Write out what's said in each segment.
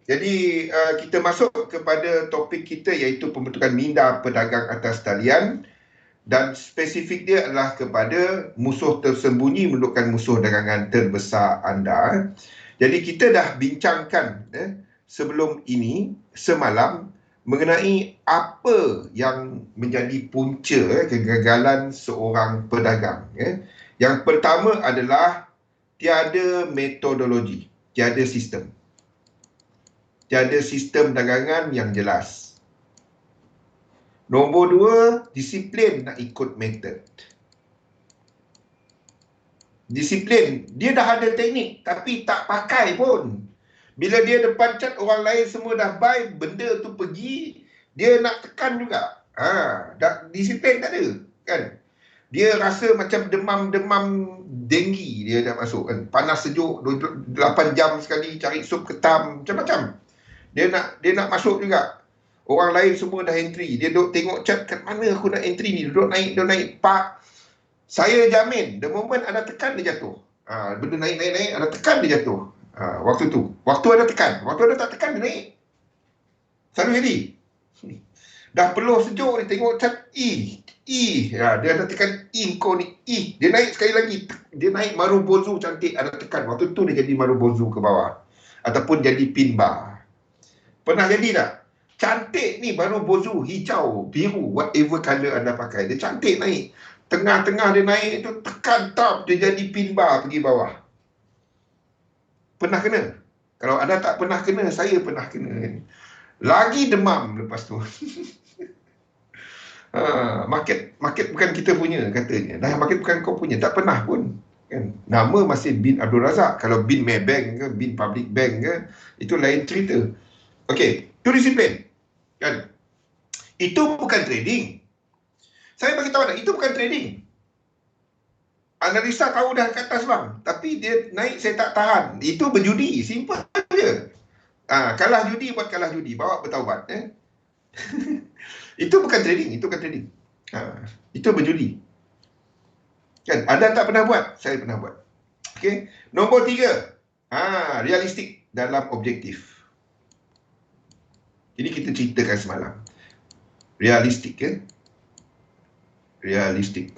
Jadi kita masuk kepada topik kita iaitu pembentukan minda pedagang atas talian, dan spesifik dia adalah kepada musuh tersembunyi menunjukkan musuh dagangan terbesar anda. Jadi kita dah bincangkan sebelum ini semalam mengenai apa yang menjadi punca kegagalan seorang pedagang. Yang pertama adalah tiada metodologi, tiada sistem. Tiada sistem dagangan yang jelas. Nombor dua, disiplin nak ikut method. Disiplin, dia dah ada teknik tapi tak pakai pun. Bila dia depan cat, orang lain semua dah buy, benda tu pergi, dia nak tekan juga. Disiplin tak ada, kan? Dia rasa macam demam denggi dia dah masuk, kan? Panas sejuk 8 jam sekali, cari sup ketam, macam-macam. Dia nak masuk juga. Orang lain semua dah entry. Dia duduk tengok cat, kat mana aku nak entry ni? Duduk naik, pak. Saya jamin, the moment anda tekan, dia jatuh. Benda naik, anda tekan, dia jatuh. Waktu tu. Waktu anda tekan. Waktu anda tak tekan, dia naik. Selalu jadi. Dah peluh sejuk, dia tengok cat, dia dah tekan kau ni, dia naik sekali lagi. Dia naik Marubozu cantik, anda tekan. Waktu tu dia jadi Marubozu ke bawah. Ataupun jadi pin bar. Pernah jadi tak? Cantik ni baru bozu, hijau, biru, whatever colour anda pakai. Dia cantik naik. Tengah-tengah dia naik tu, tekan top, dia jadi pin bar pergi bawah. Pernah kena? Kalau anda tak pernah kena, saya pernah kena. Lagi demam lepas tu. Market bukan kita punya katanya. Dah market bukan kau punya. Tak pernah pun. Kan? Nama masih bin Abdul Razak. Kalau bin Maybank ke, bin Public Bank ke, itu lain cerita. Okey, itu disiplin. Kan? Itu bukan trading. Saya bagi tahu dah, itu bukan trading. Analisa tahu dah kat atas bang, tapi dia naik saya tak tahan. Itu berjudi, simple je. Kalah judi buat kalah judi, bawa bertaubat. Itu bukan trading, itu bukan trading. Itu berjudi. Kan? Anda tak pernah buat, saya pernah buat. Okey. Nombor 3, realistik dalam objektif. Jadi kita ceritakan semalam. Realistik, kan? Realistik.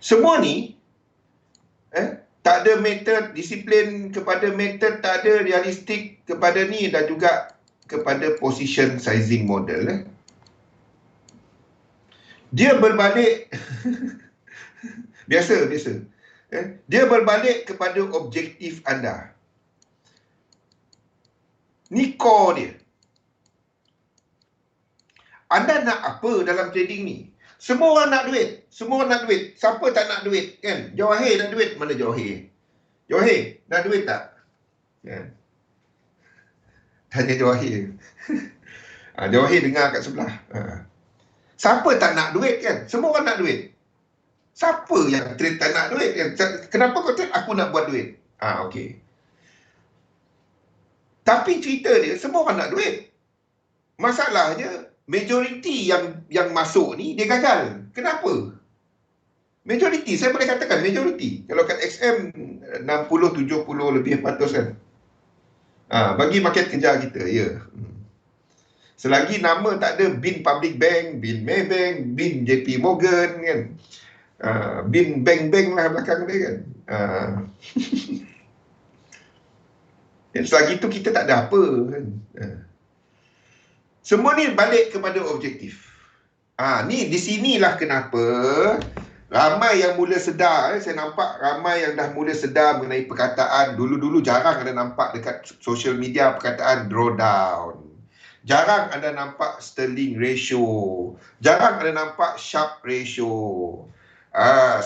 Semua ni tak ada method, disiplin kepada method, tak ada realistik kepada ni, dan juga kepada position sizing model. Dia berbalik biasa. Dia berbalik kepada objektif anda. Ni core dia. Anda nak apa dalam trading ni? Semua orang nak duit. Siapa tak nak duit, kan? Johir nak duit. Mana Johir? Johir, nak duit tak? Kan? Tanya Johir. Johir dengar kat sebelah. Siapa tak nak duit, kan? Semua orang nak duit. Siapa yang trade tak nak duit, kan? Kenapa kau trade? Aku nak buat duit. Okey. Tapi cerita dia, semua orang nak duit. Masalahnya, majoriti yang masuk ni, dia gagal. Kenapa? Majoriti, saya boleh katakan majoriti. Kalau kat XM, 60, 70 lebih 100 kan. Bagi market kejar kita, ya. Selagi nama tak ada bin Public Bank, bin Maybank, bin JP Morgan, kan. Bin bank-bank lah belakang dia, kan. Selagi tu kita tak ada apa, kan. Semua ni balik kepada objektif. Ni di sinilah kenapa ramai yang mula sedar. Saya nampak ramai yang dah mula sedar mengenai perkataan. Dulu-dulu jarang ada nampak dekat social media perkataan drawdown. Jarang ada nampak sterling ratio. Jarang ada nampak Sharpe ratio.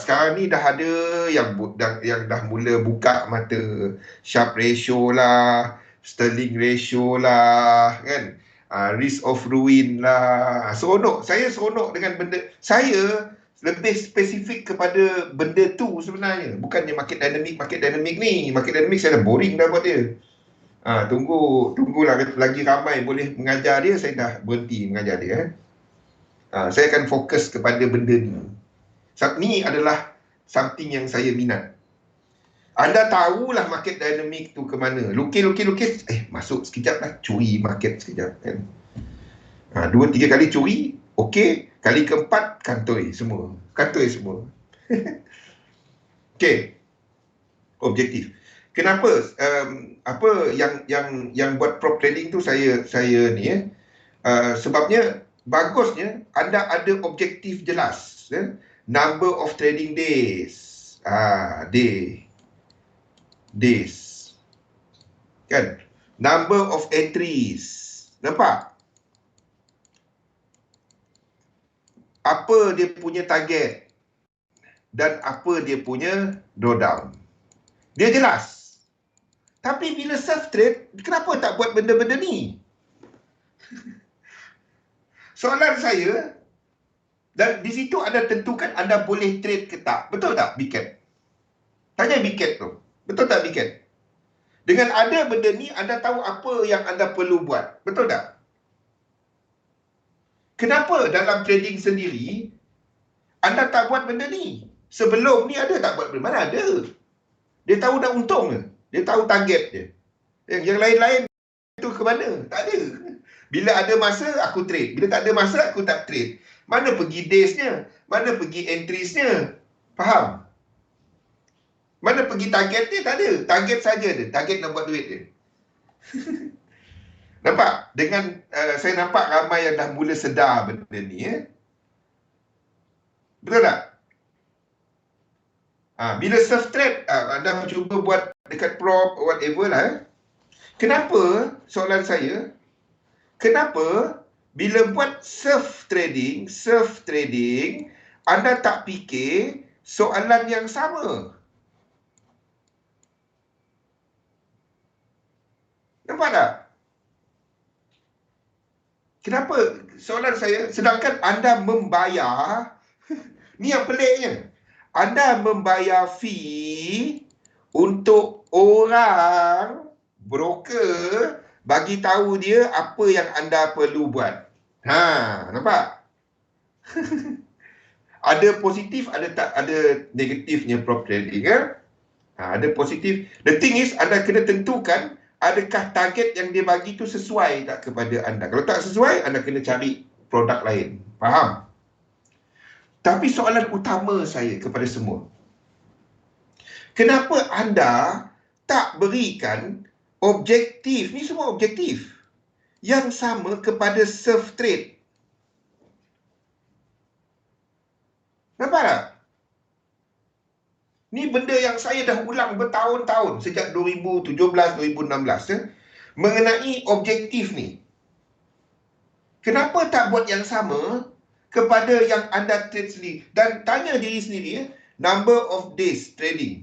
Sekarang ni dah ada yang dah mula buka mata. Sharpe ratio lah, sterling ratio lah, kan? Risk of ruin lah. Seronok. Saya seronok dengan benda. Saya lebih spesifik kepada benda tu sebenarnya. Bukannya market dynamic ni. Market dynamic saya dah boring dah buat dia. Tunggulah lagi ramai boleh mengajar dia, saya dah berhenti mengajar dia. Saya akan fokus kepada benda ni. Ni adalah something yang saya minat. Anda tahulah market dynamic tu ke mana. Lukis, masuk sekejap lah, curi market sekejap kan. 2-3 kali curi, okey. Kali keempat, kantoi semua. Okey. Objektif. Kenapa apa yang buat prop trading tu saya ni sebabnya bagusnya anda ada objektif jelas, number of trading days, days kan, number of entries, nampak apa dia punya target dan apa dia punya drawdown, dia jelas. Tapi bila self trade, kenapa tak buat benda-benda ni? Soalan saya, dan di situ anda tentukan anda boleh trade ke tak. Betul tak, Biket? Tanya Biket tu. Betul tak, Biket? Dengan ada benda ni, anda tahu apa yang anda perlu buat. Betul tak? Kenapa dalam trading sendiri, anda tak buat benda ni? Sebelum ni ada tak buat benda? Mana ada? Dia tahu dah untung ke? Dia tahu target dia. Yang lain-lain tu ke mana? Tak ada. Bila ada masa, aku trade. Bila tak ada masa, aku tak trade. Mana pergi days-nya? Mana pergi entries-nya? Faham? Mana pergi target dia? Tak ada. Target saja dia. Target nak buat duit dia. Nampak? Dengan saya nampak ramai yang dah mula sedar benda ni. Betul tak? Bila self trade, anda cuba buat dekat prop, whatever lah. Kenapa, soalan saya, kenapa bila buat self trading, anda tak fikir soalan yang sama? Nampak tak? Kenapa? Soalan saya, sedangkan anda membayar, ni yang peliknya, anda membayar fee untuk orang broker bagi tahu dia apa yang anda perlu buat. Nampak? Ada positif, ada tak, ada negatifnya prop trading kan? Ada positif. The thing is, anda kena tentukan adakah target yang dia bagi tu sesuai tak kepada anda. Kalau tak sesuai, anda kena cari produk lain. Faham? Tapi soalan utama saya kepada semua, kenapa anda tak berikan objektif, ni semua objektif, yang sama kepada self trade? Nampak tak? Ni benda yang saya dah ulang bertahun-tahun, sejak 2017-2016 mengenai objektif ni. Kenapa tak buat yang sama kepada yang anda trade sendiri? Dan tanya diri sendiri, number of days trading,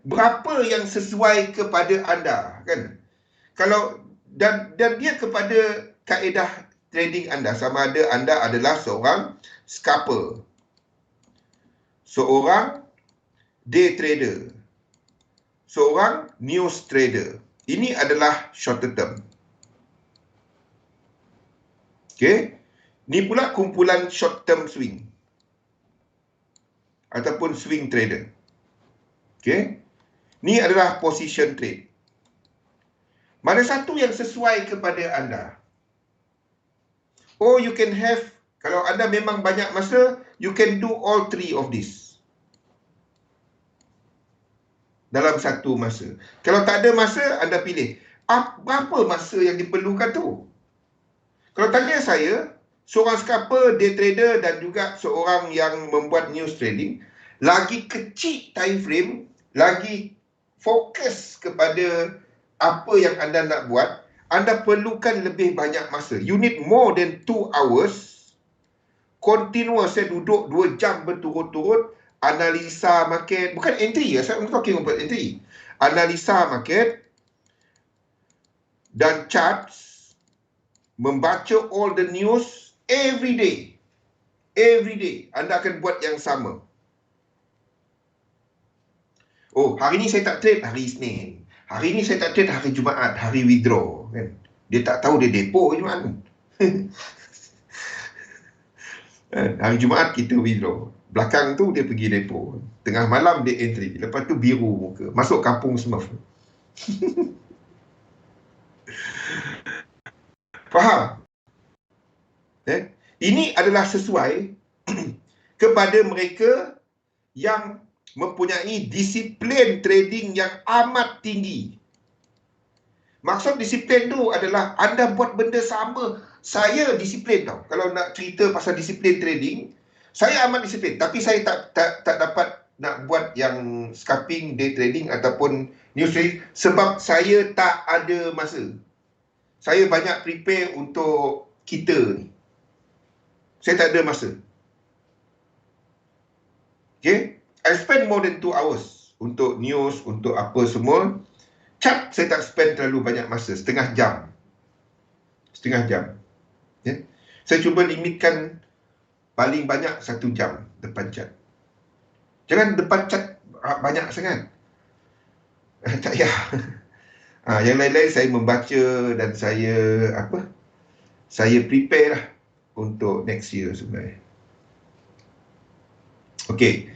berapa yang sesuai kepada anda, kan? Kalau dan dia kepada kaedah trading anda, sama ada anda adalah seorang scalper, seorang day trader, seorang news trader. Ini adalah short term. Okey. Ni pula kumpulan short term swing ataupun swing trader. Okey. Ni adalah position trade. Mana satu yang sesuai kepada anda? Oh, you can have, kalau anda memang banyak masa, you can do all three of this dalam satu masa. Kalau tak ada masa, anda pilih berapa masa yang diperlukan tu. Kalau tanya saya, seorang scalper, day trader dan juga seorang yang membuat news trading, lagi kecil time frame, lagi fokus kepada apa yang anda nak buat, anda perlukan lebih banyak masa. You need more than 2 hours continuous. Saya duduk 2 jam berturut-turut analisa market, bukan entry ya, saya talking about entry. Analisa market dan charts, membaca all the news every day. Every day anda akan buat yang sama. Oh, hari ni saya tak trade, hari Isnin. Hari ni saya tak trade, hari Jumaat, hari withdraw, kan? Dia tak tahu dia depo Jumaat. Hari Jumaat kita withdraw. Belakang tu dia pergi depo. Tengah malam dia entry. Lepas tu biru muka. Masuk kampung Smurf. Faham? Ini adalah sesuai kepada mereka yang mempunyai disiplin trading yang amat tinggi. Maksud disiplin tu adalah anda buat benda sama. Saya disiplin tau. Kalau nak cerita pasal disiplin trading, saya amat disiplin. Tapi saya tak dapat nak buat yang scalping, day trading ataupun news trading sebab saya tak ada masa. Saya banyak prepare untuk kita ni. Saya tak ada masa. Okay? I spend more than 2 hours untuk news, untuk apa semua. Chart saya tak spend terlalu banyak masa. Setengah jam. Okay? Saya cuba limitkan paling banyak 1 jam depan chart. Jangan depan chart banyak sangat. Tak payah. Yang lain-lain saya membaca dan saya prepare lah untuk next year sebenarnya. Okey.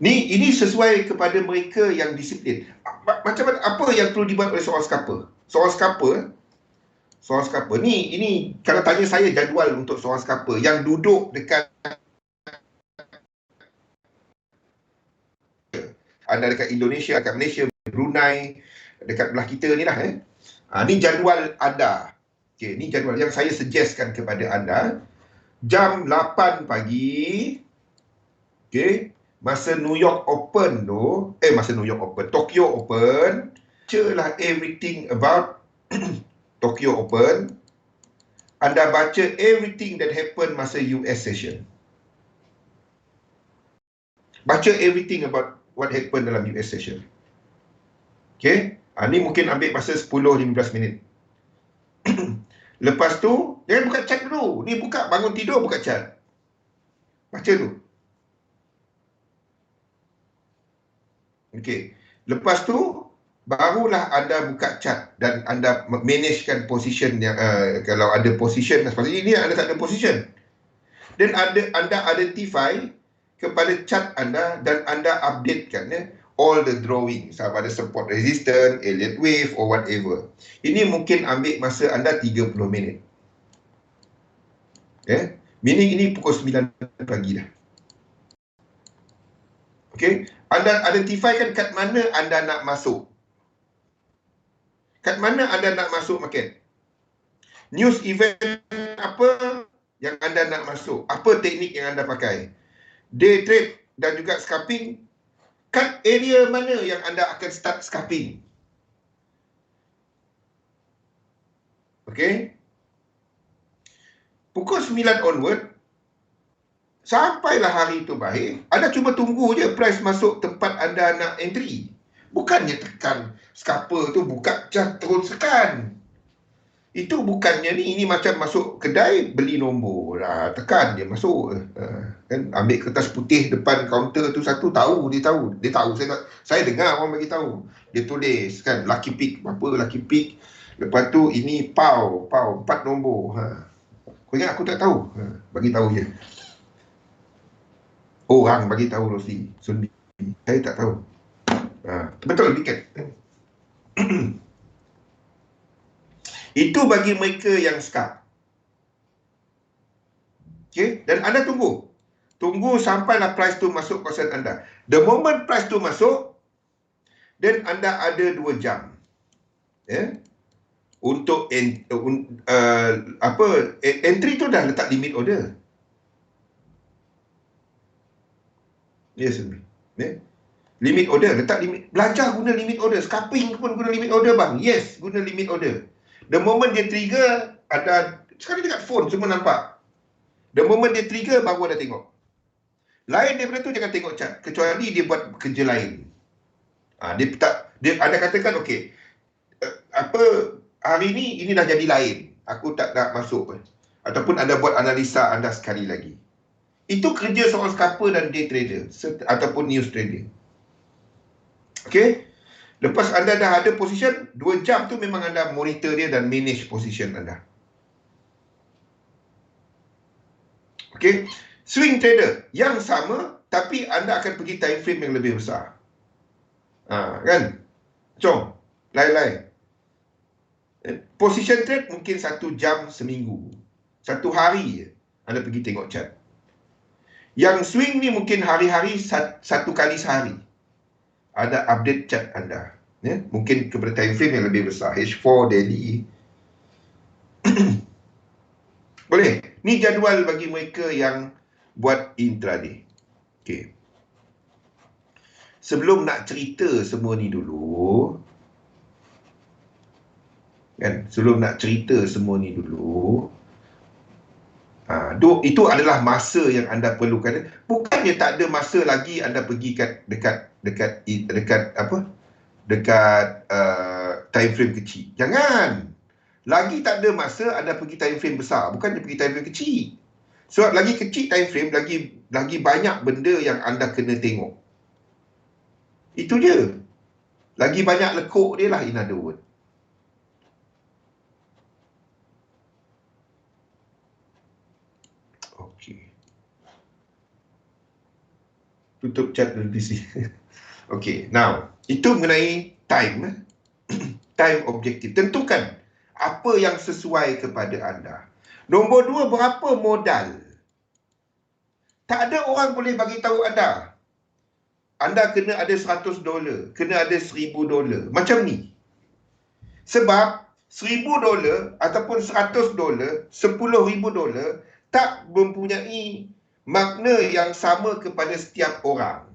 Ini sesuai kepada mereka yang disiplin. Macam mana, apa yang perlu dibuat oleh seorang scalper? Seorang scalper ni kalau tanya saya jadual untuk seorang scalper yang duduk dekat anda dekat Indonesia, dekat Malaysia, Brunei, dekat belah kita ni lah ni jadual anda. Okey, ni jadual yang saya suggestkan kepada anda. Jam 8 pagi, okey, masa New York Open tu, Tokyo Open, bacalah everything about Tokyo Open. Anda baca everything that happen masa US session. Baca everything about what happened dalam US session. Okay? Ni mungkin ambil masa 10-15 minit. Lepas tu, jangan buka chat dulu. Ni buka, bangun tidur buka chat. Baca tu. Okay. Lepas tu, barulah anda buka chat dan anda managekan position yang kalau ada position. Seperti ini anda tak ada position. Dan anda identify kepada chart anda dan anda updatekan all the drawing, sama ada support resistance, Elliott wave or whatever. Ini mungkin ambil masa anda 30 minit. Meaning ini pukul 9 pagi dah. Okay, anda identifykan kat mana anda nak masuk. Kat mana anda nak masuk market. News event apa yang anda nak masuk. Apa teknik yang anda pakai. Day trade dan juga scalping. Kat area mana yang anda akan start scalping. Okay. Pukul 9 onward, sampailah hari itu baik, anda cuba tunggu je price masuk tempat anda nak entry. Bukannya tekan scalper tu buka chart terus tekan. Itu bukannya ini macam masuk kedai beli nombor. Tekan dia masuk. Kan ambil kertas putih depan kaunter tu satu, dia tahu. Saya dengar orang bagi tahu. Dia tulis kan lucky pick, apa lucky pick. Lepas tu ini pau 4 nombor. Kau ingat aku tak tahu? Bagi tahu je. Orang bagi tahu Rosli. Saya tak tahu. Betul kan? Itu bagi mereka yang scalp. Okay? Dan anda tunggu. Tunggu sampailah price tu masuk kawasan anda. The moment price tu masuk, then anda ada 2 jam. Untuk entry tu dah letak limit order. Yes. Limit order, letak limit. Belajar guna limit order. Scalping pun guna limit order bang. Yes, guna limit order. The moment dia trigger, ada sekarang dekat phone semua nampak. The moment dia trigger, baru ada tengok. Lain daripada tu jangan tengok chart. Kecuali dia buat kerja lain. Anda katakan, okey, hari ni, ini dah jadi lain. Aku tak nak masuk. Ataupun anda buat analisa anda sekali lagi. Itu kerja seorang scalper dan day trader. Ataupun news trading. Okey. Lepas anda dah ada position, 2 jam tu memang anda monitor dia dan manage position anda. Okey. Swing trader yang sama, tapi anda akan pergi time frame yang lebih besar. Kan? Jom, lain-lain. Position trade mungkin 1 jam seminggu. 1 hari anda pergi tengok chart. Yang swing ni mungkin hari-hari, 1 kali sehari. Ada update chart anda. Mungkin kepada time frame yang lebih besar. H4 daily. Boleh. Ni jadual bagi mereka yang buat intraday. Okey. Sebelum nak cerita semua ni dulu, kan, sebelum nak cerita semua ni dulu, itu adalah masa yang anda perlukan. Bukannya tak ada masa lagi anda pergi dekat time frame kecil. Jangan. Lagi tak ada masa anda pergi time frame besar, bukannya pergi time frame kecil. Sebab lagi kecil time frame, lagi banyak benda yang anda kena tengok. Itu je. Lagi banyak lekuk dia lah, in other word. Okey. Tutup chat dulu di sini. Okey, now, itu mengenai time. Time objektif. Tentukan apa yang sesuai kepada anda. Nombor 2, berapa modal? Tak ada orang boleh bagi tahu anda. Anda kena ada $100, kena ada $1,000. Macam ni. Sebab $1,000 ataupun $100, $10,000 tak mempunyai makna yang sama kepada setiap orang.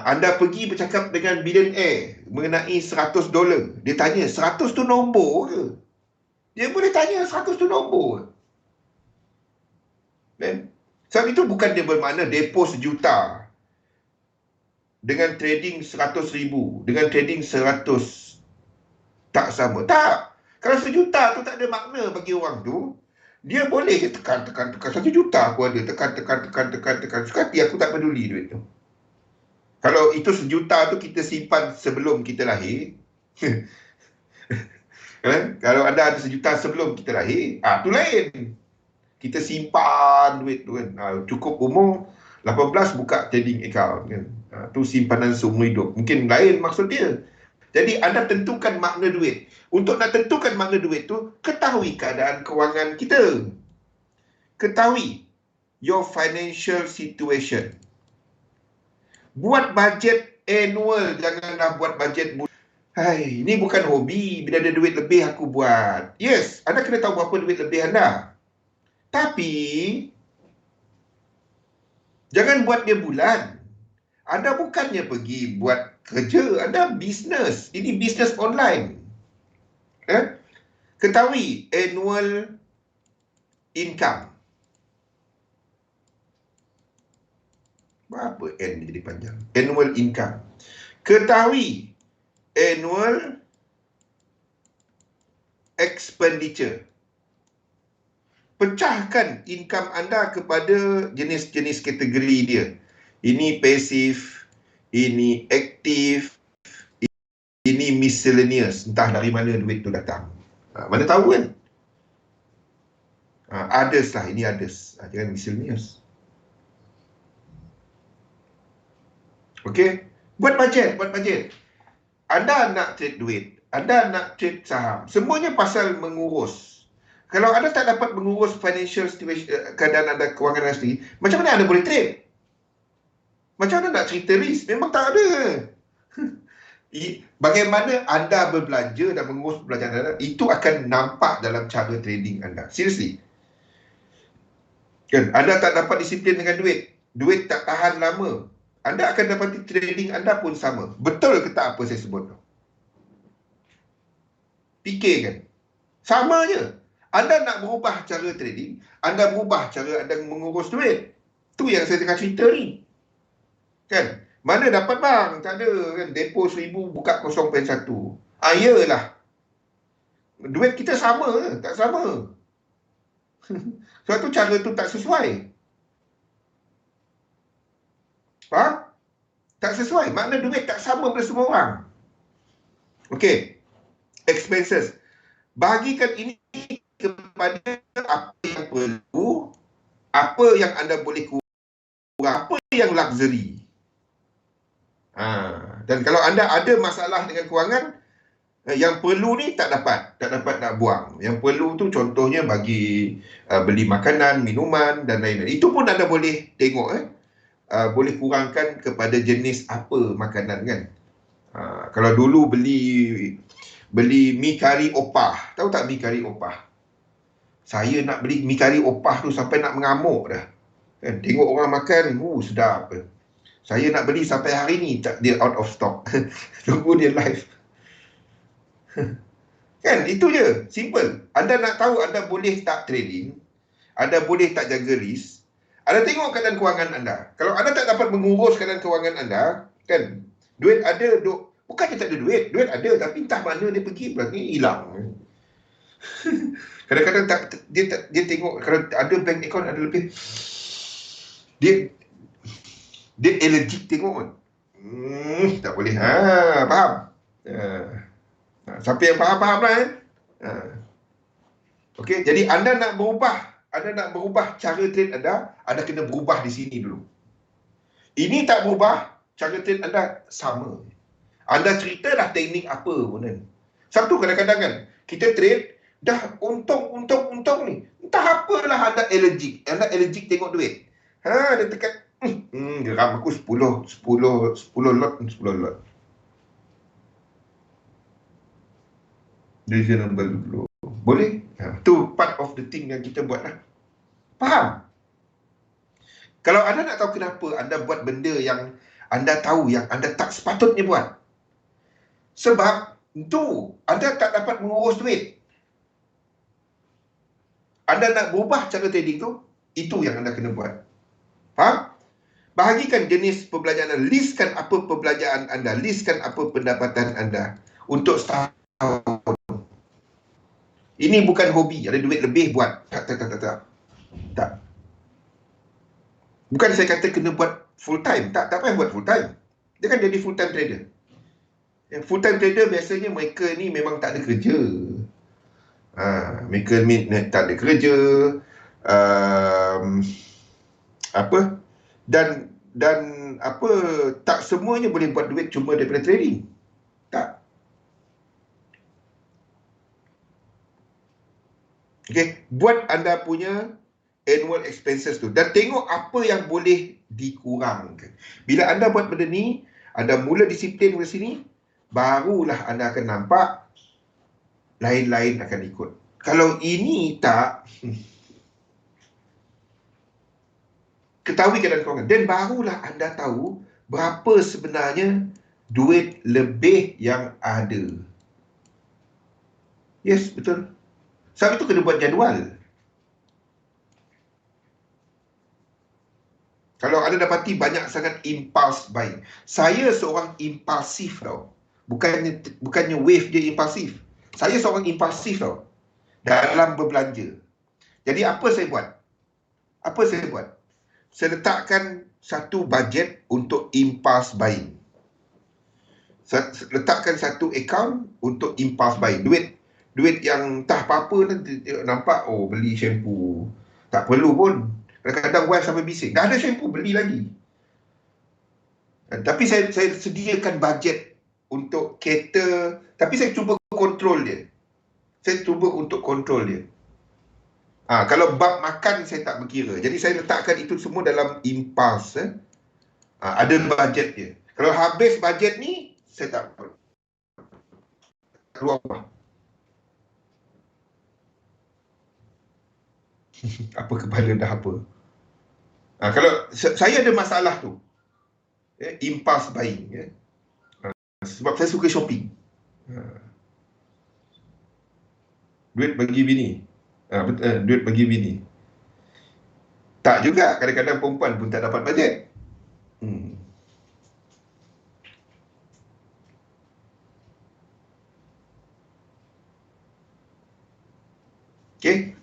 Anda pergi bercakap dengan billionaire mengenai $100. Dia tanya, 100 tu nombor ke? Dia boleh tanya 100 tu nombor. Sebab itu bukan dia bermakna depo $1,000,000 dengan trading 100,000, dengan trading 100 tak sama. Tak. Kalau $1,000,000 tu tak ada makna bagi orang tu, dia boleh tekan. $1,000,000 aku ada. Tekan. Suka hati aku tak peduli duit tu. Kalau itu $1,000,000 tu kita simpan sebelum kita lahir. Kalau anda ada $1,000,000 sebelum kita lahir, tu lain. Kita simpan duit tu kan. Cukup umur 18 buka trading account kan. Tu simpanan seumur hidup. Mungkin lain maksud dia. Jadi anda tentukan makna duit. Untuk nak tentukan makna duit tu, ketahui keadaan kewangan kita. Ketahui your financial situation. Buat bajet annual, janganlah buat bajet bulan. Hai, ini bukan hobi. Bila ada duit lebih aku buat. Yes, anda kena tahu berapa duit lebih anda. Tapi jangan buat dia bulan. Anda bukannya pergi buat kerja, anda bisnes. Ini bisnes online. Ketahui annual income. Apa N jadi panjang? Annual income. Ketahui annual expenditure. Pecahkan income anda kepada jenis-jenis kategori dia. Ini pasif, ini aktif, ini miscellaneous. Entah dari mana duit tu datang. Mana tahu kan? Others lah, ini others. Jangan miscellaneous. Okey? Buat bajet. Anda nak trade duit, anda nak trade saham. Semuanya pasal mengurus. Kalau anda tak dapat mengurus financial situation, keadaan anda, kewangan anda sendiri, macam mana anda boleh trade? Macam mana nak cerita risk? Memang tak ada. Bagaimana anda berbelanja dan mengurus perbelanjaan anda, itu akan nampak dalam cara trading anda. Seriously. Kan? Anda tak dapat disiplin dengan duit. Duit tak tahan lama. Anda akan dapati trading anda pun sama. Betul ke tak apa saya sebut tu? Fikirkan. Sama je. Anda nak berubah cara trading, anda berubah cara anda mengurus duit. Tu yang saya tengah cerita ni. Kan? Mana dapat bang? Tak ada kan. Depo 1,000 buka 0.1. Iyalah. Duit kita sama, tak sama. Sebab tu cara tu tak sesuai. Faham? Tak sesuai. Makna duit tak sama pada semua orang. Okey. Expenses. Bahagikan ini kepada apa yang perlu, Apa yang anda boleh kurang, apa yang luxury. Dan kalau anda ada masalah dengan kewangan, yang perlu ni tak dapat nak buang. Yang perlu tu contohnya bagi beli makanan, minuman dan lain-lain. Itu pun anda boleh tengok boleh kurangkan kepada jenis apa makanan kan. Kalau dulu beli mi kari opah, tahu tak mi kari opah? Saya nak beli mi kari opah tu sampai nak mengamuk dah. Kan tengok orang makan, sedap. Saya nak beli sampai hari ni tak, dia out of stock. Tunggu dia live. Kan itu je, simple. Anda nak tahu anda boleh tak trading, anda boleh tak jaga risk, anda tengok keadaan kewangan anda. Kalau anda tak dapat mengurus keadaan kewangan anda, kan, duit ada, bukannya tak ada duit ada, tapi entah mana dia pergi, berarti hilang. Kadang-kadang dia tengok, kalau ada bank account ada lebih, dia allergic tengok kan. Tak boleh. Faham? Siapa yang faham-faham lah Okey, jadi anda nak berubah cara trade anda kena berubah di sini dulu. Ini tak berubah, cara trade anda sama. Anda cerita dah teknik apa pun kan. Satu kadang-kadang kan, kita trade, dah untung ni. Entah apalah anda allergic tengok duit. Dia tekan, geram aku 10 lot. Reasonable dulu. Boleh? Tu part of the thing yang kita buat lah. Faham? Kalau anda nak tahu kenapa anda buat benda yang anda tahu yang anda tak sepatutnya buat, sebab tu anda tak dapat mengurus duit. Anda nak berubah cara trading tu, itu yang anda kena buat. Faham? Bahagikan jenis perbelanjaan anda, listkan apa perbelanjaan anda, listkan apa pendapatan anda untuk setahun. Ini bukan hobi, ada duit lebih buat. Tak. Bukan saya kata kena buat full time. Tak payah buat full time. Dia kan jadi full time trader. Yang full time trader biasanya mereka ni memang tak ada kerja. Mereka ni tak ada kerja. Dan apa, tak semuanya boleh buat duit cuma daripada trading. Tak. Okey, buat anda punya annual expenses tu dan tengok apa yang boleh dikurangkan. Bila anda buat benda ni, anda mula disiplin ke sini, barulah anda akan nampak lain-lain akan ikut. Kalau ini tak, ketahui keadaan kewangan, dan barulah anda tahu berapa sebenarnya duit lebih yang ada. Yes, betul. Sebab itu kena buat jadual. Kalau anda dapati banyak sangat impulse buying. Saya seorang impulsif tau. Bukannya wave dia impulsif. Saya seorang impulsif tau. Dalam berbelanja. Jadi apa saya buat? Saya letakkan satu budget untuk impulse buying. Saya letakkan satu account untuk impulse buying. Duit yang entah apa-apa nanti nampak, beli shampoo. Tak perlu pun. Kadang-kadang wife sampai bising, dah ada shampoo, beli lagi. Tapi saya sediakan budget untuk cater, tapi saya cuba kontrol dia. Saya cuba untuk kontrol dia. Kalau bab makan saya tak berkira. Jadi saya letakkan itu semua dalam impulse. Ada budget dia. Kalau habis budget ni, saya tak keluar rumah. Apa kepala dah apa. Kalau saya ada masalah tu, impulse buying. Sebab saya suka shopping. Duit bagi bini. Duit bagi bini. Tak juga, kadang-kadang perempuan pun tak dapat bajet. Okay.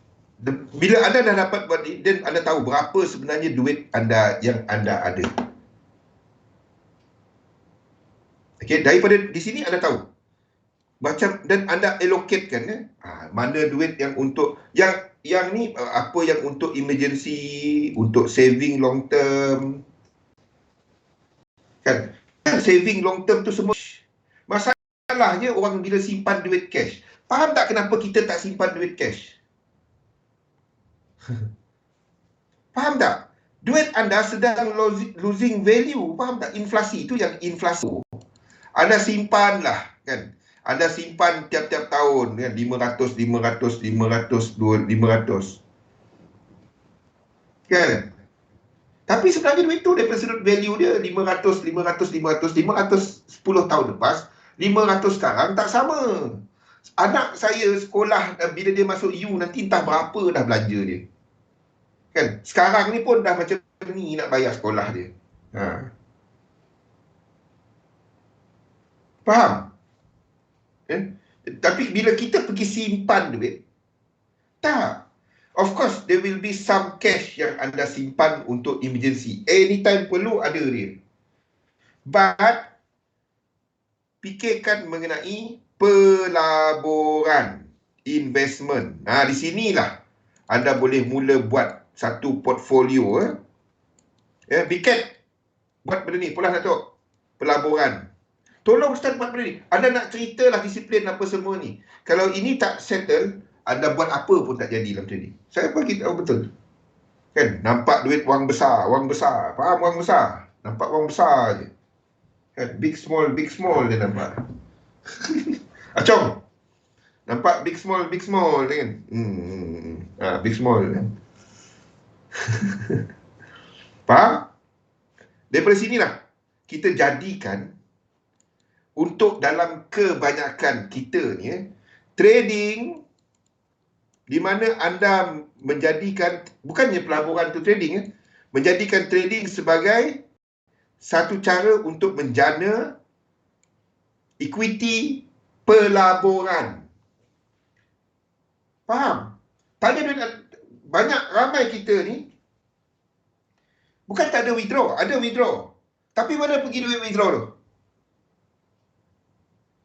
Bila anda dah dapat buat ni, dan anda tahu berapa sebenarnya duit anda yang anda ada. Okay, daripada di sini anda tahu. Macam, dan anda allocatekan mana duit yang untuk, yang yang ni apa yang untuk emergency, untuk saving long term. Kan? Saving long term tu semua. Masalahnya orang bila simpan duit cash. Faham tak kenapa kita tak simpan duit cash? Faham tak? Duit anda sedang losing value. Faham tak? Inflasi itu yang inflasi. Anda simpan lah, kan? Anda simpan tiap-tiap tahun kan 500 kan? Tapi sebenarnya duit tu daripada sudut value dia 500 10 tahun lepas 500 sekarang tak sama. Anak saya sekolah bila dia masuk U nanti entah berapa dah belanja dia. Kan? Sekarang ni pun dah macam ni nak bayar sekolah dia. Faham? Tapi bila kita pergi simpan duit, tak. Of course, there will be some cash yang anda simpan untuk emergency. Anytime perlu ada dia. But, fikirkan mengenai pelaburan, investment. Di sinilah anda boleh mula buat satu portfolio. Biket, buat benda ni. Pulang Datuk. Pelaburan. Tolong Ustaz buat benda ni. Anda nak ceritalah disiplin apa semua ni. Kalau ini tak settle, anda buat apa pun tak jadi macam ni. Saya bagi tahu betul. Kan? Nampak duit wang besar. Faham wang besar? Nampak wang besar je. Kan? Big small dia nampak. Acong. Nampak big small kan? Big small kan? Faham? Daripada sinilah kita jadikan untuk dalam kebanyakan kita ni trading di mana anda menjadikan, bukannya pelaburan tu trading, menjadikan trading sebagai satu cara untuk menjana equity pelaburan. Faham? Tanya duit, banyak ramai kita ni bukan tak ada withdraw, ada withdraw. Tapi mana pergi duit withdraw tu?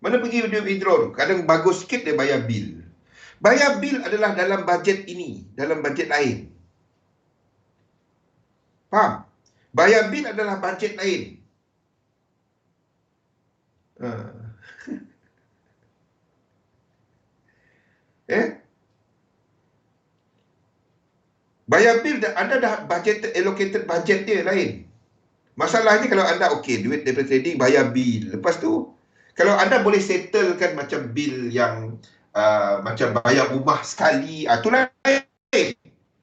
Mana pergi duit withdraw tu? Kadang bagus sikit dia bayar bil. Bayar bil adalah dalam bajet ini, dalam bajet lain. Faham? Bayar bil adalah bajet lain. Bayar bil, anda dah budget, allocated budget dia lain. Masalahnya kalau anda duit daripada trading, bayar bil. Lepas tu, kalau anda boleh settlekan macam bil yang macam bayar rumah sekali, tu lain.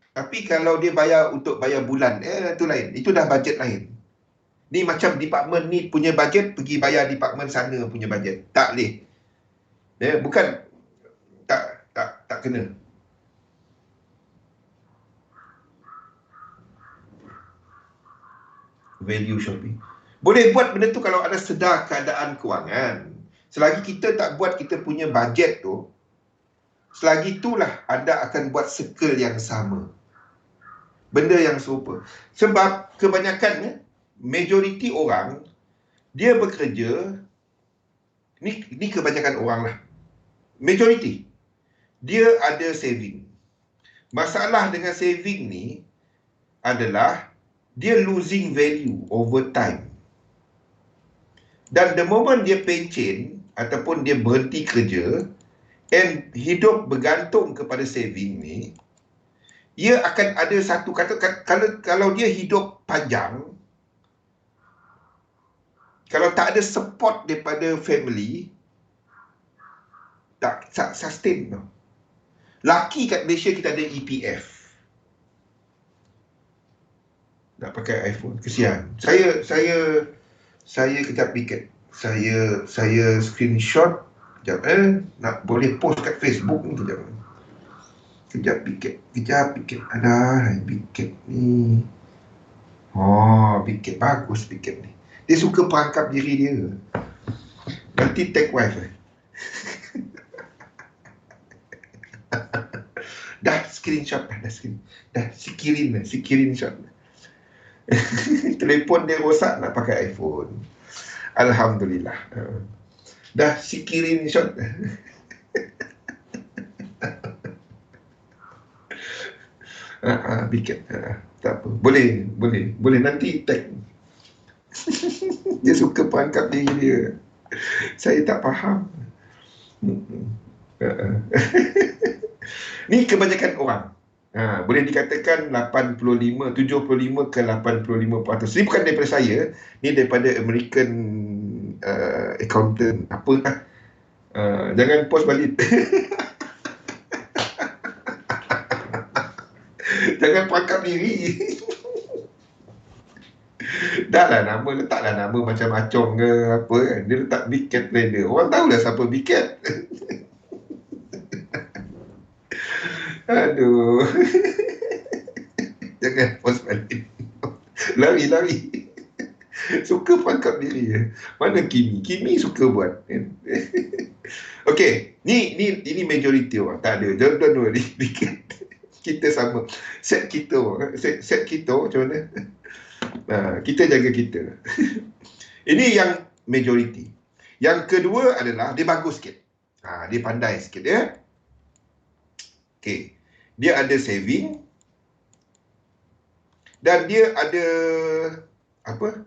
Tapi kalau dia bayar untuk bayar bulan, tu lain. Itu dah bajet lain. Ni macam department ni punya bajet, pergi bayar department sana punya bajet. Tak boleh. Bukan, tak kena. Value shopping. Boleh buat benda tu kalau ada sedar keadaan kewangan. Selagi kita tak buat kita punya bajet tu, selagi itulah anda akan buat circle yang sama. Benda yang serupa. Sebab kebanyakan, majoriti orang, dia bekerja, ni kebanyakan orang lah. Majoriti, dia ada saving. Masalah dengan saving ni adalah dia losing value over time. Dan the moment dia pencen ataupun dia berhenti kerja and hidup bergantung kepada saving ni, ia akan ada satu kata, kalau dia hidup panjang, kalau tak ada support daripada family, tak sustain. Laki kat Malaysia kita ada EPF. Nak pakai iPhone, kesian. Saya kejap pikir. Saya screenshot kejap, nak boleh post kat Facebook ni kejap. Kejap pikir. Alah, pikir ni. Pikir bagus pikir ni. Dia suka perangkap diri dia. Nanti tag wife. Dah screenshot dah sikirin shot. Telefon dia rosak nak pakai iPhone. Alhamdulillah. Dah sikirin shot. Biket. Tak apa. Boleh nanti tag. Dia suka perangkap diri dia. Saya tak faham. Ni kebanyakan orang. Boleh dikatakan 75 ke 85%. Ini bukan daripada saya, ni daripada American accountant. Apa lah. Jangan post balik. Jangan perangkap diri. Dah lah nama, letaklah nama macam Acong ke apa kan. Dia letak Big Cat Trader. Orang tahulah siapa Big Cat. Aduh. Jangan post balik. Lari. Suka perangkap diri. Mana Kimi? Kimi suka buat. Okey, ini majoriti orang. Tak ada. Don't worry. Kita sama. Set kita macam mana? Kita jaga kita. Ini yang majoriti. Yang kedua adalah dia bagus sikit. Dia pandai sikit ya. Okey. Dia ada saving dan dia ada apa?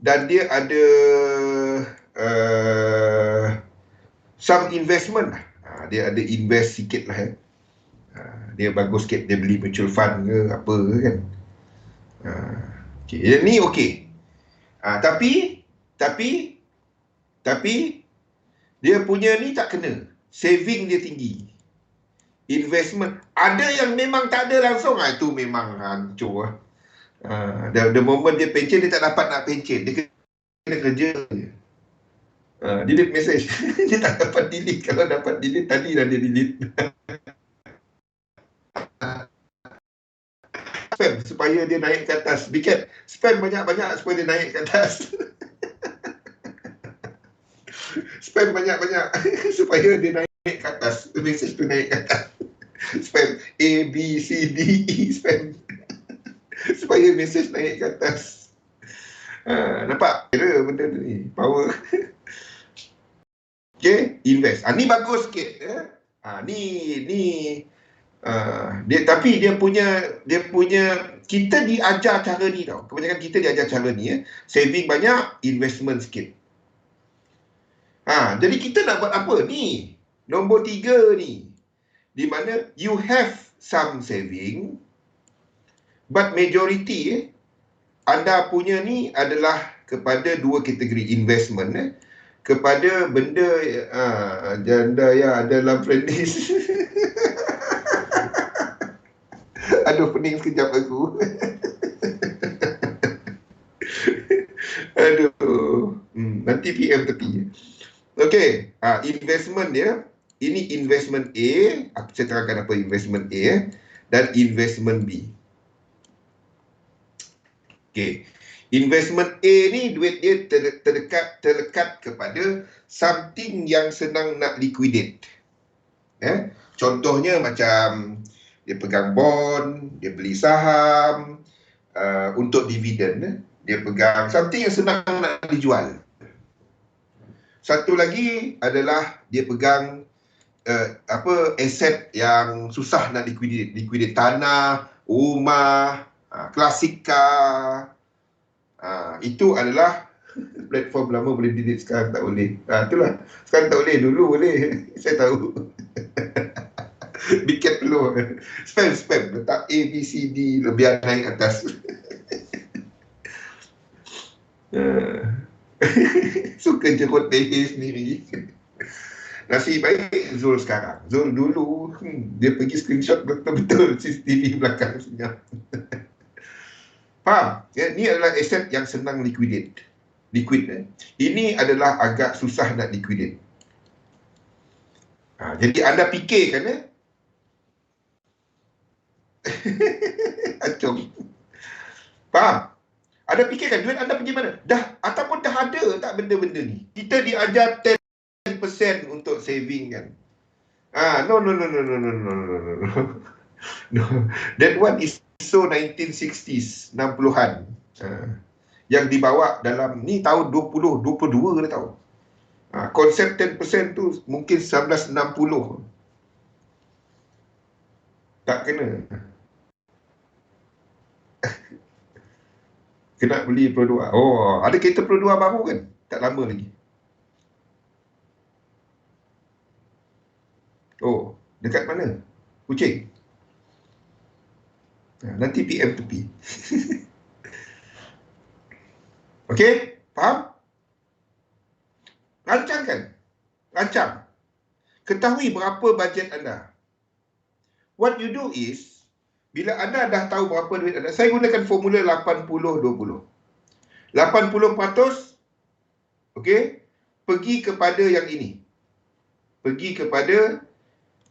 Dan dia ada some investment lah. Dia ada invest sikit lah ya. Dia bagus sikit. Dia beli mutual fund ke apa kan. Okay. Ni okey. Tapi dia punya ni tak kena. Saving dia tinggi. Investment. Ada yang memang tak ada langsung. Itu memang hancur lah. The moment dia pencen, dia tak dapat nak pencen. Dia kena kerja. Delete message. Dia tak dapat delete. Kalau dapat delete, tadi dah dia delete. Spam supaya dia naik ke atas. Bikin spam banyak-banyak supaya dia naik ke atas. Spam banyak-banyak supaya dia naik ke atas. Message tu naik ke atas. Spam A, B, C, D, E. Spam. Supaya message naik ke atas. Nampak? Kira benda ni. Power. Okay. Invest. Ni bagus sikit. Tapi dia punya kita diajar cara ni tau. Kebanyakan kita diajar cara ni ya. Saving banyak, investment sikit. Jadi kita nak buat apa ni? Nombor 3 ni. Di mana you have some saving but majority anda punya ni adalah kepada dua kategori investment kepada benda janda yang ada dalam friendlist. Aduh, pening sekejap aku. Aduh. Nanti PM tepi. Okey, investment dia. Ini investment A. Saya terangkan apa investment A dan investment B. Okey. Investment A ni duit dia terlekat kepada something yang senang nak liquidate. Contohnya macam dia pegang bond, dia beli saham untuk dividen, dia pegang something yang senang nak dijual. Satu lagi adalah dia pegang aset yang susah nak liquidate tanah, rumah, klasik car. Itu adalah platform lama boleh delete, sekarang tak boleh. Itulah. Sekarang tak boleh, dulu boleh. Saya tahu. Bikin dulu. Spam. Letak A, B, C, D. Biar naik atas. Suka jerut leher sendiri. Nasib baik Zul sekarang. Zul dulu, dia pergi screenshot betul-betul CCTV belakang senyap. Faham? Ini adalah aset yang senang liquid. Ini adalah agak susah nak liquidate. Jadi anda fikirkan Acong. Faham? Anda fikirkan duit anda pergi mana? Ataupun dah ada tak benda-benda ni? Kita diajar 10% untuk saving kan. No. That one is so 1960s, 60-an. Yang dibawa dalam ni tahun 2022 dah tahu. Konsep 10% tu mungkin 1960. Tak kena. Kena beli Pro 2. Oh, ada kereta Pro 2 baru kan? Tak lama lagi. Oh, dekat mana? Kuching. Nanti PM tepi. Okey, faham? Rancangkan. Rancang. Ketahui berapa bajet anda. What you do is, bila anda dah tahu berapa duit anda, saya gunakan formula 80-20. 80%, okey, pergi kepada yang ini. Pergi kepada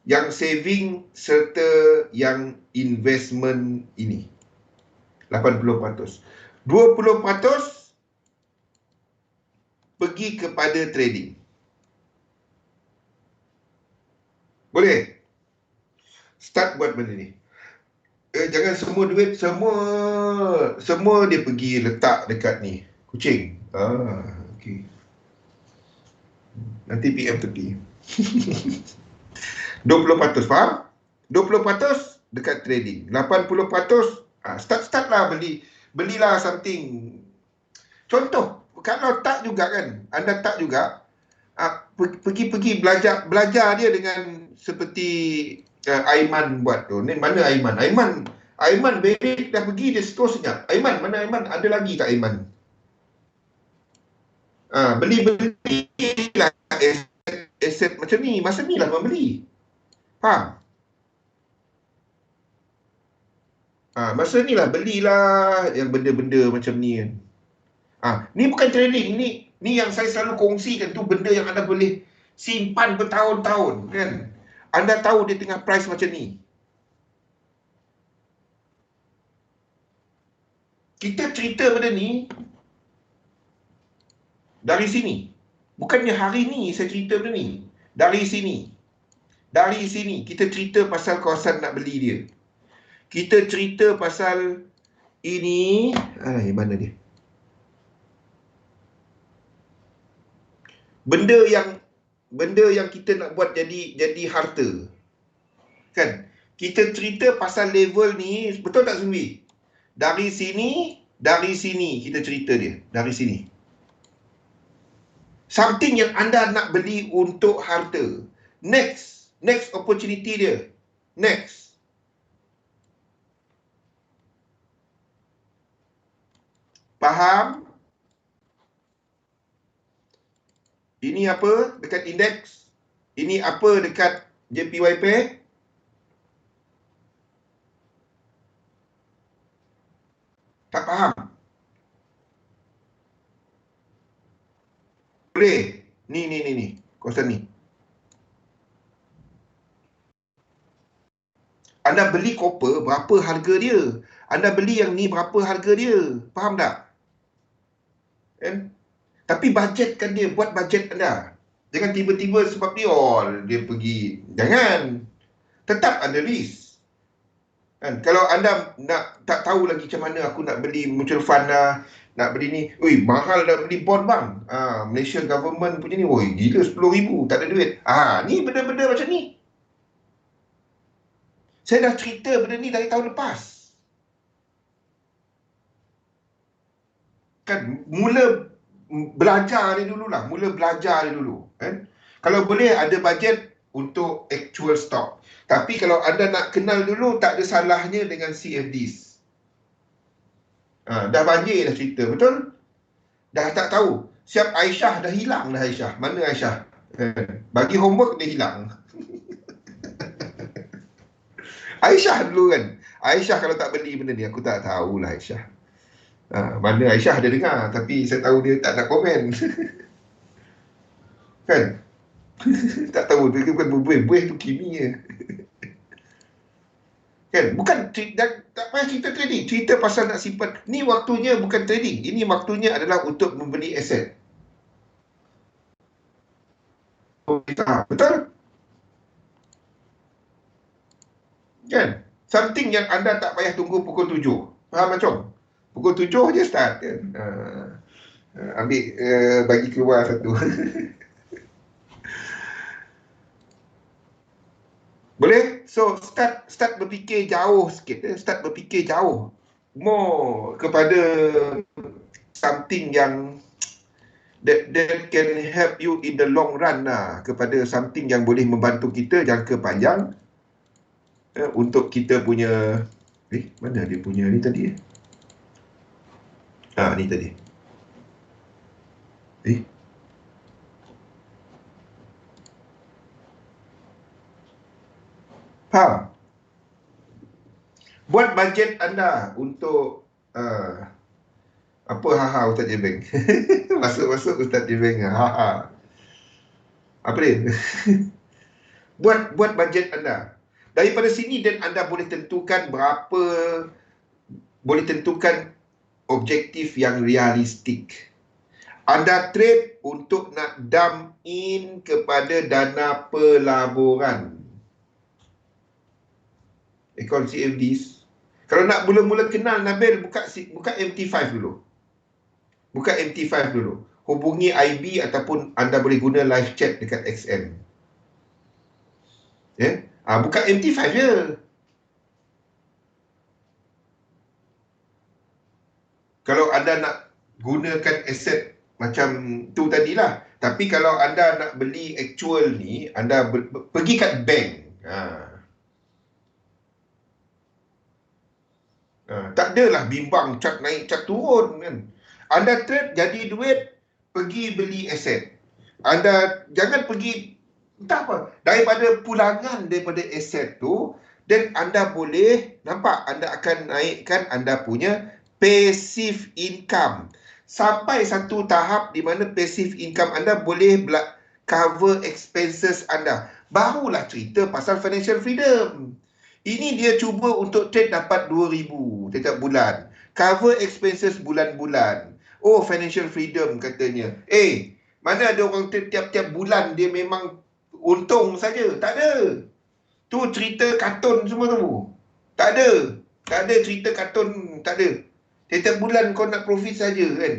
yang saving serta yang investment ini. 80%. 20% pergi kepada trading. Boleh? Start buat benda ni. Jangan semua duit, semua dia pergi letak dekat ni. Kuching. Okey. Nanti PM tepi. 20%, faham? 20% dekat trading. 80% start lah belilah something. Contoh, kalau tak juga kan, anda tak juga, pergi belajar dia dengan seperti Aiman buat tu. Ni mana Aiman? Aiman Berik dah pergi, dia terus senyap. Aiman, mana Aiman? Ada lagi tak Aiman? Beli-belilah aset macam ni. Masa ni lah membeli. Faham? Masa ni lah belilah yang benda-benda macam ni kan. Ni bukan trading. Ni yang saya selalu kongsikan tu, benda yang anda boleh simpan bertahun-tahun kan. Anda tahu dia tengah price macam ni. Kita cerita benda ni dari sini. Bukannya hari ni saya cerita benda ni. Dari sini. Dari sini kita cerita pasal kawasan nak beli dia. Kita cerita pasal ini. Mana dia? Benda yang kita nak buat jadi harta. Kan? Kita cerita pasal level ni, betul tak Zumbi? Dari sini kita cerita dia. Dari sini. Something yang anda nak beli untuk harta. Next opportunity dia. Next. Faham? Ini apa dekat indeks? Ini apa dekat JPYP? Tak faham? Boleh. Ni. Kawasan ni. Anda beli copper, berapa harga dia? Anda beli yang ni, berapa harga dia? Faham tak? Kan? Tapi budgetkan dia, buat budget anda. Jangan tiba-tiba sebab dia pergi. Jangan. Tetap ada risk. Kan? Kalau anda tak tahu lagi macam mana aku nak beli mutual fund lah, nak beli ni, mahal nak beli bond bang. Malaysia government punya ni, gila 10,000, tak ada duit. Ni benda-benda macam ni. Saya dah cerita benda ni dari tahun lepas. Kan, mula belajar dia dulu lah. Kan? Kalau boleh ada bajet untuk actual stock. Tapi kalau anda nak kenal dulu, tak ada salahnya dengan CFDs. Dah banjir dah cerita, betul? Dah tak tahu. Siap Aisyah dah hilang dah Aisyah. Mana Aisyah? Bagi homework dia hilang. Aisyah dulu kan. Aisyah kalau tak beli benda ni, aku tak tahulah Aisyah. Mana Aisyah ada dengar, tapi saya tahu dia tak nak komen. Kan? Tak tahu, dia bukan berbuih-buih tu kimia. Kan? Bukan, tak payah cerita trading. Cerita pasal nak simpan. Ni waktunya bukan trading. Ini waktunya adalah untuk membeli aset. Betul? Kan? Something yang anda tak payah tunggu pukul 7. Faham macam? Pukul 7 je start kan? Ambil bagi keluar satu. Boleh? So start berfikir jauh sikit. Start berfikir jauh. more kepada something yang that can help you in the long run lah, kepada something yang boleh membantu kita jangka panjang, untuk kita punya mana dia punya ni tadi ni tadi faham? Buat bajet anda untuk apa Ustaz Jebeng? Masuk Ustaz Jebeng. Apa dia? buat bajet anda. Daripada sini dan anda boleh tentukan objektif yang realistik. Anda trade untuk nak dump in kepada dana pelaburan. Account CFDs. Kalau nak mula-mula kenal Nabil, buka MT5 dulu. Buka MT5 dulu. Hubungi IB ataupun anda boleh guna live chat dekat XM. Buka MT5 je. Kalau anda nak gunakan aset macam tu tadilah. Tapi kalau anda nak beli actual ni, anda pergi kat bank. Tak adalah bimbang cat naik cat turun kan. Anda trade jadi duit, pergi beli aset. Anda jangan pergi entah apa, daripada pulangan daripada aset tu, dan anda boleh nampak anda akan naikkan anda punya passive income sampai satu tahap di mana passive income anda boleh cover expenses anda. Barulah cerita pasal financial freedom. Ini dia cuba untuk trade dapat 2,000 setiap bulan. Cover expenses bulan-bulan. Oh, financial freedom katanya. Mana ada orang trade tiap-tiap bulan dia memang untung saja? Tak ada. Tu cerita kartun semua tu. Tak ada. Tak ada cerita kartun, tak ada. Setiap bulan kau nak profit saja kan.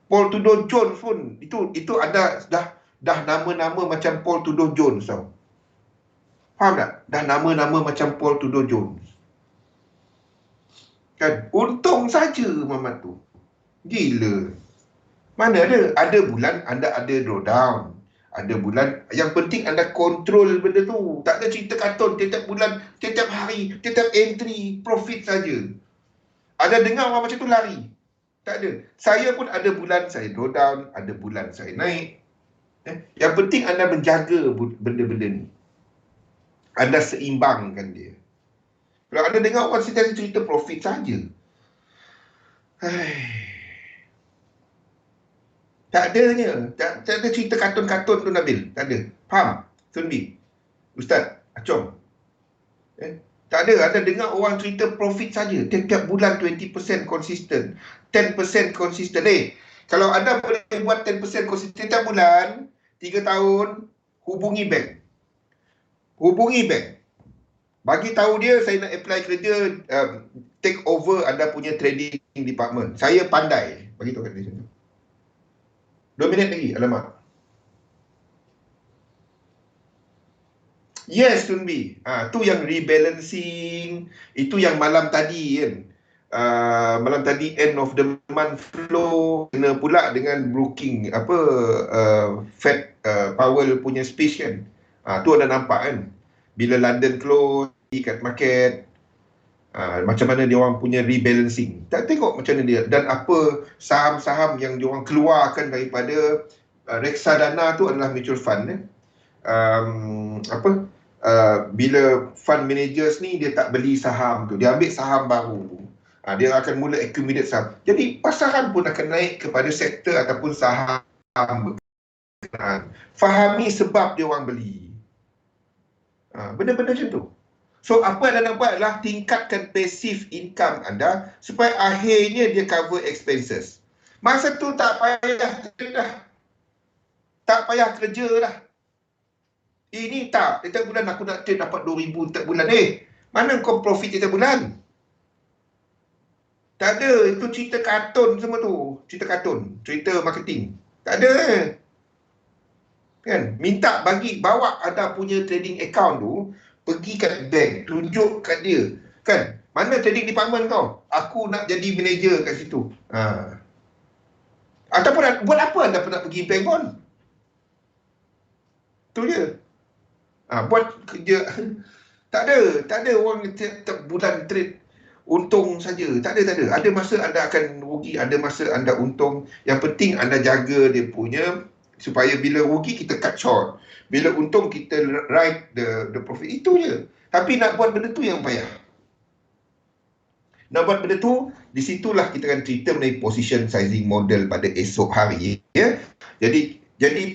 Paul Tudor Jones pun itu ada dah nama-nama macam Paul Tudor Jones tau. Faham tak? Dah nama-nama macam Paul Tudor Jones. Kan? Untung saja Mamat tu. Gila. Mana ada? Ada bulan anda ada drawdown. Ada bulan, yang penting anda kontrol benda tu. Tak ada cerita kartun, tiap bulan, tiap hari, tiap entry, profit saja. Ada dengar orang macam tu lari? Tak ada. Saya pun ada bulan saya drawdown, ada bulan saya naik. Yang penting anda menjaga benda-benda ni. Anda seimbangkan dia. Kalau anda dengar orang cerita profit saja. Tak adanya. Tak ada cerita kartun-kartun tu Nabil. Tak ada. Faham? Sunbi. Ustaz Acong. Tak ada. Anda dengar orang cerita profit saja. Tiap bulan 20% konsisten. 10% konsisten. Kalau anda boleh buat 10% konsisten tiap bulan, 3 tahun, hubungi bank. Bagi tahu dia saya nak apply kerja, take over anda punya trading department. Saya pandai. Bagi tahu kat dia. 2 minit lagi. Alamak. Yes, Tunbi. Tu yang rebalancing. Itu yang malam tadi kan. Malam tadi end of the month flow kena pula dengan broking Fed Powell punya speech kan. Tu anda nampak kan. Bila London close kat market, macam mana dia orang punya rebalancing. Tak tengok macam mana dia, dan apa saham-saham yang dia orang keluarkan daripada reksadana tu adalah mutual fund. Bila fund managers ni dia tak beli saham tu, dia ambil saham baru. Dia akan mula accumulate saham. Jadi pasaran pun akan naik kepada sektor ataupun saham berkenaan. Fahami sebab dia orang beli. Benda-benda macam tu. So, apa yang anda nak buat adalah tingkatkan passive income anda supaya akhirnya dia cover expenses. Masa tu tak payah dah. Tak payah kerja dah. Ini tak. Setiap bulan aku nak trade dapat 2,000 setiap bulan. Mana kau profit setiap bulan? Tak ada. Itu cerita kartun semua tu. Cerita kartun. Cerita marketing. Tak ada. Kan? Minta bawa anda punya trading account tu, pergi kat bank, tunjuk kat dia. Kan? Mana trading department kau? Aku nak jadi manager kat situ. Ataupun buat apa anda pernah pergi bank pun? Itu je. Buat kerja. Tak ada orang tiap bulan trade untung saja. Tak ada. Ada masa anda akan rugi, ada masa anda untung. Yang penting anda jaga dia punya, supaya bila rugi kita cut short. Bila untung kita ride the profit. Itu je. Tapi nak buat benda tu yang payah. Nak buat benda tu, di situlah kita akan cerita mengenai position sizing model pada esok hari. Ya? Jadi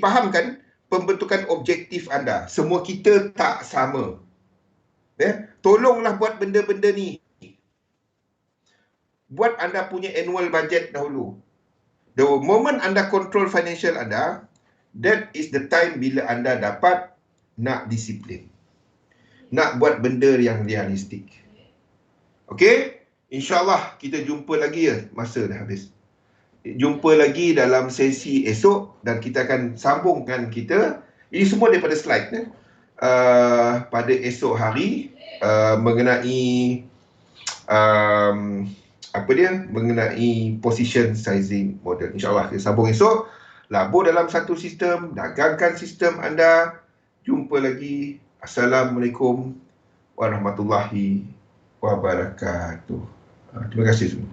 fahamkan pembentukan objektif anda. Semua kita tak sama. Ya? Tolonglah buat benda-benda ni. Buat anda punya annual budget dahulu. The moment anda control financial anda, that is the time bila anda dapat nak disiplin. Nak buat benda yang realistik. Okey? InsyaAllah kita jumpa lagi ya. Masa dah habis. Jumpa lagi dalam sesi esok dan kita akan sambungkan kita. Ini semua daripada slide ya. Pada esok hari mengenai mengenai position sizing model. InsyaAllah kita sambung esok. Labur dalam satu sistem, dagangkan sistem anda. Jumpa lagi. Assalamualaikum warahmatullahi wabarakatuh. Terima kasih semua.